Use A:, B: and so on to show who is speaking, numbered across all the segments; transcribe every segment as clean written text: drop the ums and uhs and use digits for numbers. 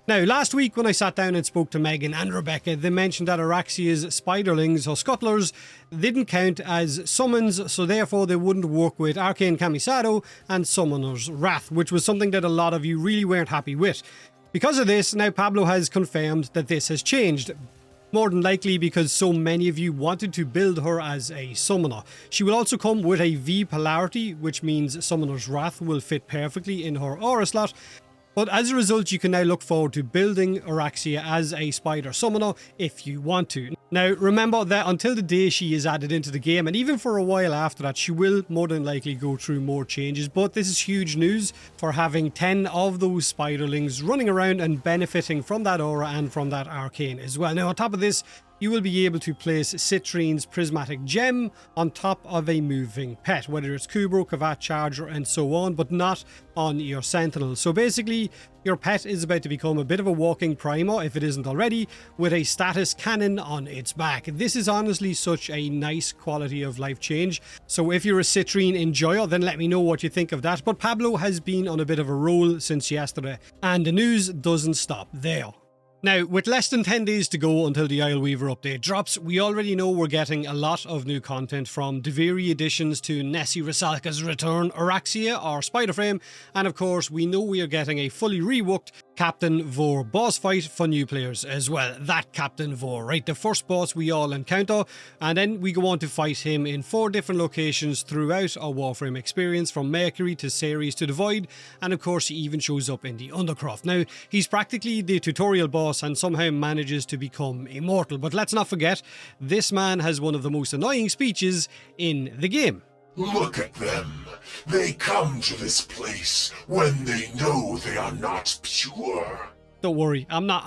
A: Now, last week when I sat down and spoke to Megan and Rebecca, they mentioned that Araxias Spiderlings, or Scuttlers, didn't count as summons, so therefore they wouldn't work with Arcane Camisado and Summoner's Wrath, which was something that a lot of you really weren't happy with. Because of this, now Pablo has confirmed that this has changed. More than likely because so many of you wanted to build her as a summoner. She will also come with a V polarity, which means Summoner's Wrath will fit perfectly in her aura slot. But as a result, you can now look forward to building Araxia as a spider summoner if you want to. Now, remember that until the day she is added into the game, and even for a while after that, she will more than likely go through more changes. But this is huge news for having 10 of those spiderlings running around and benefiting from that aura and from that arcane as well. Now, on top of this, you will be able to place Citrines Prismatic Gem on top of a moving pet, whether it's Kubro, Kavat, Charger and so on, but not on your Sentinel. So basically, your pet is about to become a bit of a walking primer, if it isn't already, with a status cannon on its back. This is honestly such a nice quality of life change. So if you're a Citrine enjoyer, then let me know what you think of that. But Pablo has been on a bit of a roll since yesterday, and the news doesn't stop there. Now, with less than 10 days to go until the Isleweaver update drops, we already know we're getting a lot of new content, from Deviri additions to Nessie Rusalka's return, Oraxia or Spiderframe, and of course we know we are getting a fully reworked Captain Vor boss fight for new players as well. That Captain Vor, right? The first boss we all encounter, and then we go on to fight him in 4 different locations throughout our Warframe experience, from Mercury to Ceres to the Void, and of course he even shows up in the Undercroft. Now, he's practically the tutorial boss and somehow manages to become immortal, but let's not forget, this man has one of the most annoying speeches in the game.
B: Look at them. They come to this place when they know they are not pure.
A: Don't worry, I'm not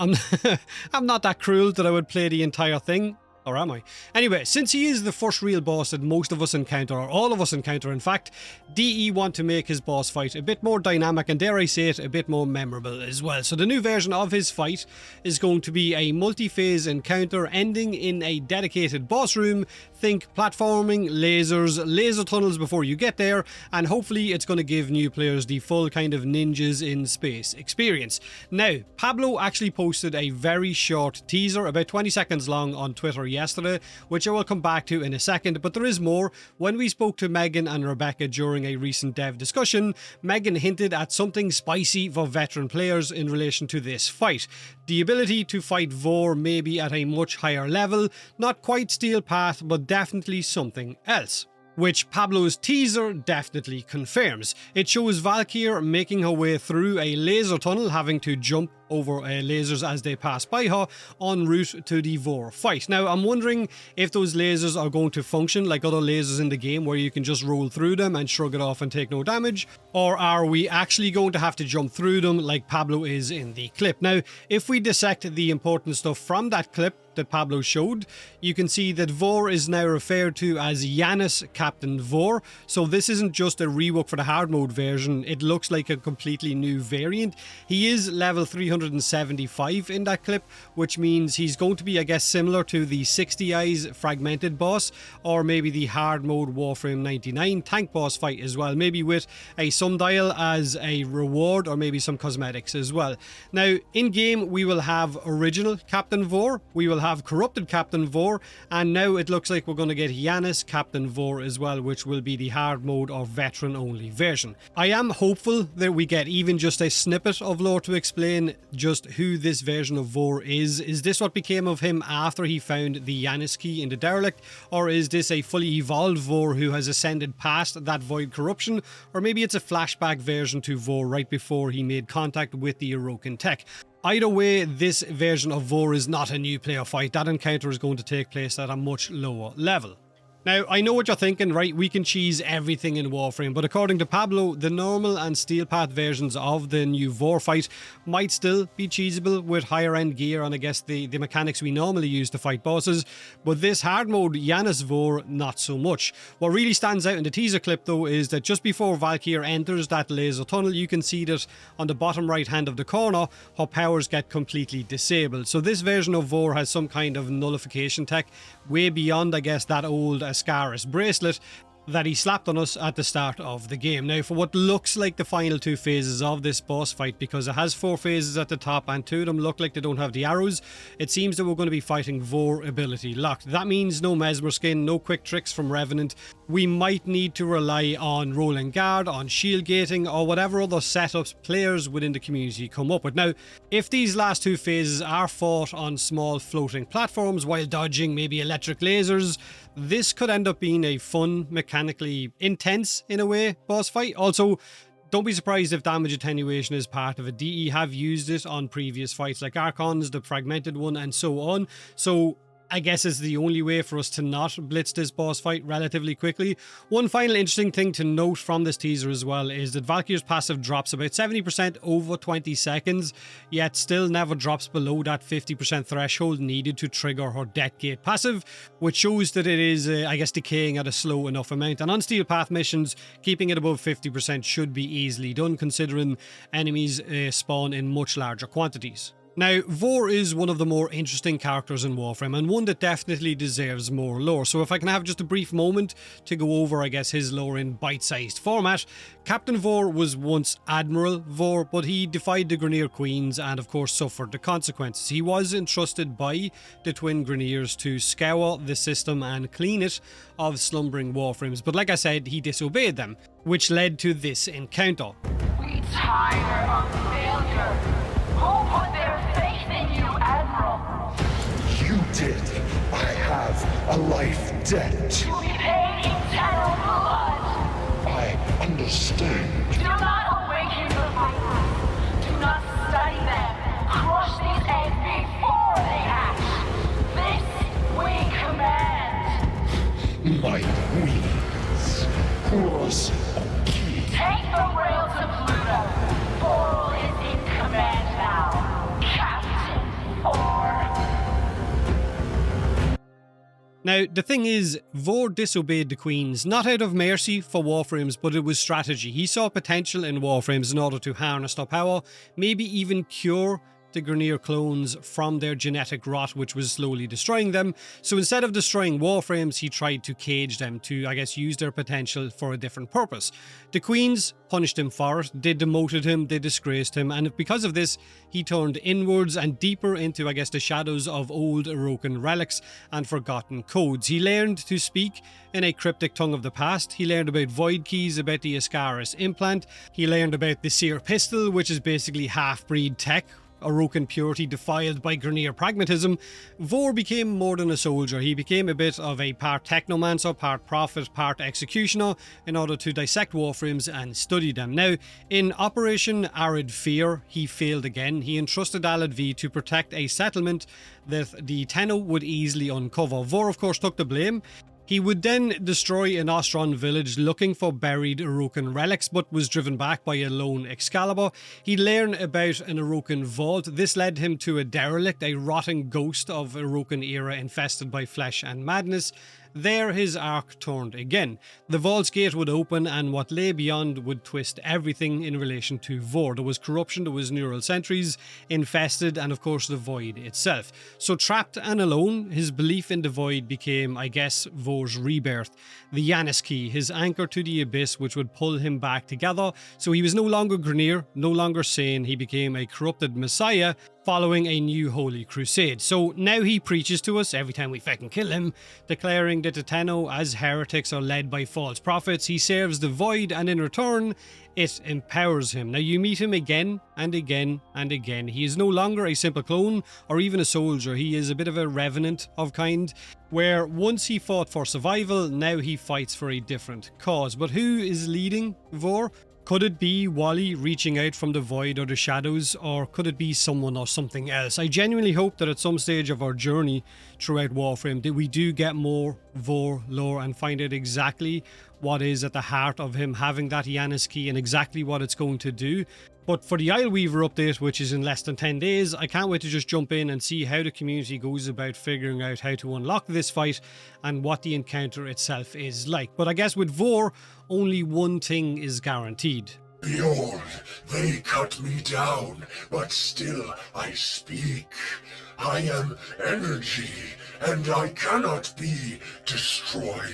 A: that cruel that I would play the entire thing. Or am I? Anyway, since he is the first real boss that most of us encounter, or all of us encounter in fact, DE want to make his boss fight a bit more dynamic and, dare I say it, a bit more memorable as well. So the new version of his fight is going to be a multi-phase encounter ending in a dedicated boss room. Think platforming, lasers, laser tunnels before you get there, and hopefully it's going to give new players the full kind of ninjas in space experience. Now, Pablo actually posted a very short teaser, about 20 seconds long, on Twitter yesterday, which I will come back to in a second, but there is more. When we spoke to Megan and Rebecca during a recent dev discussion, Megan hinted at something spicy for veteran players in relation to this fight. The ability to fight Vor maybe at a much higher level, not quite Steel Path, but definitely something else, which Pablo's teaser definitely confirms. It shows Valkyr making her way through a laser tunnel, having to jump over lasers as they pass by her en route to the Vor fight. Now, I'm wondering if those lasers are going to function like other lasers in the game, where you can just roll through them and shrug it off and take no damage, or are we actually going to have to jump through them like Pablo is in the clip? Now, if we dissect the important stuff from that clip that Pablo showed, you can see that Vor is now referred to as JANUS Captain Vor. So this isn't just a rework for the hard mode version, it looks like a completely new variant. He is level 375 in that clip, which means he's going to be, I guess, similar to the 60 Eyes fragmented boss, or maybe the hard mode Warframe 99 tank boss fight as well, maybe with a sundial as a reward, or maybe some cosmetics as well. Now, in game we will have original Captain Vor, we will have corrupted Captain Vor, and now it looks like we're going to get JANUS Captain Vor as well, which will be the hard mode or veteran only version. I am hopeful that we get even just a snippet of lore to explain just who this version of Vor is. Is this what became of him after he found the JANUS key in the derelict, or is this a fully evolved Vor who has ascended past that void corruption, or maybe it's a flashback version to Vor right before he made contact with the Orokin tech? Either way, this version of Vor is not a new player fight. That encounter is going to take place at a much lower level. Now, I know what you're thinking, right? We can cheese everything in Warframe, but according to Pablo, the normal and Steel Path versions of the new Vor fight might still be cheesable with higher end gear and I guess the mechanics we normally use to fight bosses, but this hard mode JANUS Vor, not so much. What really stands out in the teaser clip though is that just before Valkyr enters that laser tunnel, you can see that on the bottom right hand of the corner, her powers get completely disabled. So this version of Vor has some kind of nullification tech, way beyond, I guess, that old Ascaris bracelet. that he slapped on us at the start of the game. Now, for what looks like the final 2 phases of this boss fight, because it has 4 phases at the top and 2 of them look like they don't have the arrows, it seems that we're going to be fighting Vor ability locked. That means no Mesmer Skin, no quick tricks from Revenant. We might need to rely on rolling guard, on shield gating, or whatever other setups players within the community come up with. Now, if these last 2 phases are fought on small floating platforms while dodging maybe electric lasers, this could end up being a fun, mechanically intense, in a way, boss fight. Also, don't be surprised if damage attenuation is part of it. DE have used it on previous fights like Archons, the fragmented one, and so on. So I guess it's the only way for us to not blitz this boss fight relatively quickly. One final interesting thing to note from this teaser as well is that Valkyr's passive drops about 70% over 20 seconds, yet still never drops below that 50% threshold needed to trigger her Death Gate passive, which shows that it is, I guess, decaying at a slow enough amount. And on Steel Path missions, keeping it above 50% should be easily done, considering enemies spawn in much larger quantities. Now, Vor is one of the more interesting characters in Warframe, and one that definitely deserves more lore. So if I can have just a brief moment to go over, I guess, his lore in bite-sized format. Captain Vor was once Admiral Vor, but he defied the Grineer Queens and, of course, suffered the consequences. He was entrusted by the Twin Grineers to scour the system and clean it of slumbering Warframes, but like I said, he disobeyed them, which led to this encounter.
C: We tire of failure. Who put their faith in you, Admiral?
B: You did. I have a life debt.
C: To be paid eternal blood.
B: I understand.
C: Do not awaken the fighters. Do not study them. Crush these eggs before they hatch. This we command.
B: My wings. Cross a key.
C: Take the rail to Pluto. Boral is in command now. Captain Vor.
A: Now, the thing is, Vor disobeyed the Queens, not out of mercy for Warframes, but it was strategy. He saw potential in Warframes in order to harness their power, maybe even cure the Grineer clones from their genetic rot, which was slowly destroying them. So instead of destroying Warframes, he tried to cage them to, I guess, use their potential for a different purpose. The Queens punished him for it, they demoted him, they disgraced him, and because of this, he turned inwards and deeper into, I guess, the shadows of old Orokin relics and forgotten codes. He learned to speak in a cryptic tongue of the past. He learned about void keys, about the Ascaris implant. He learned about the Seer pistol, which is basically half-breed tech, Orokin purity defiled by Grineer pragmatism. Vor became more than a soldier. He became a bit of a part technomancer, part prophet, part executioner in order to dissect Warframes and study them. Now, in Operation Arid Fear, he failed again. He entrusted Alad V to protect a settlement that the Tenno would easily uncover. Vor, of course, took the blame. He would then destroy an Ostron village looking for buried Orokin relics, but was driven back by a lone Excalibur. He learned about an Orokin vault. This led him to a derelict, a rotting ghost of Orokin era infested by flesh and madness. There his arc turned again. The vault's gate would open and what lay beyond would twist everything in relation to Vor. There was corruption, there was neural sentries infested, and of course the void itself. So trapped and alone, his belief in the void became, I guess, Vor's rebirth. The JANUS key, his anchor to the abyss, which would pull him back together. So he was no longer Grineer, no longer sane. He became a corrupted messiah following a new holy crusade. So now he preaches to us every time we fucking kill him, declaring that the Tenno as heretics are led by false prophets. He serves the void, and in return it empowers him. Now you meet him again and again and again. He is no longer a simple clone or even a soldier. He is a bit of a revenant of kind, where once he fought for survival, now he fights for a different cause. But who is leading Vor? Could it be Wally reaching out from the void or the shadows, or could it be someone or something else? I genuinely hope that at some stage of our journey throughout Warframe that we do get more Vor lore and find out exactly what is at the heart of him having that JANUS key and exactly what it's going to do. But for the Isleweaver update, which is in less than 10 days, I can't wait to just jump in and see how the community goes about figuring out how to unlock this fight and what the encounter itself is like. But I guess with Vor, only one thing is guaranteed.
B: Behold, they cut me down, but still I speak. I am energy, and I cannot be destroyed.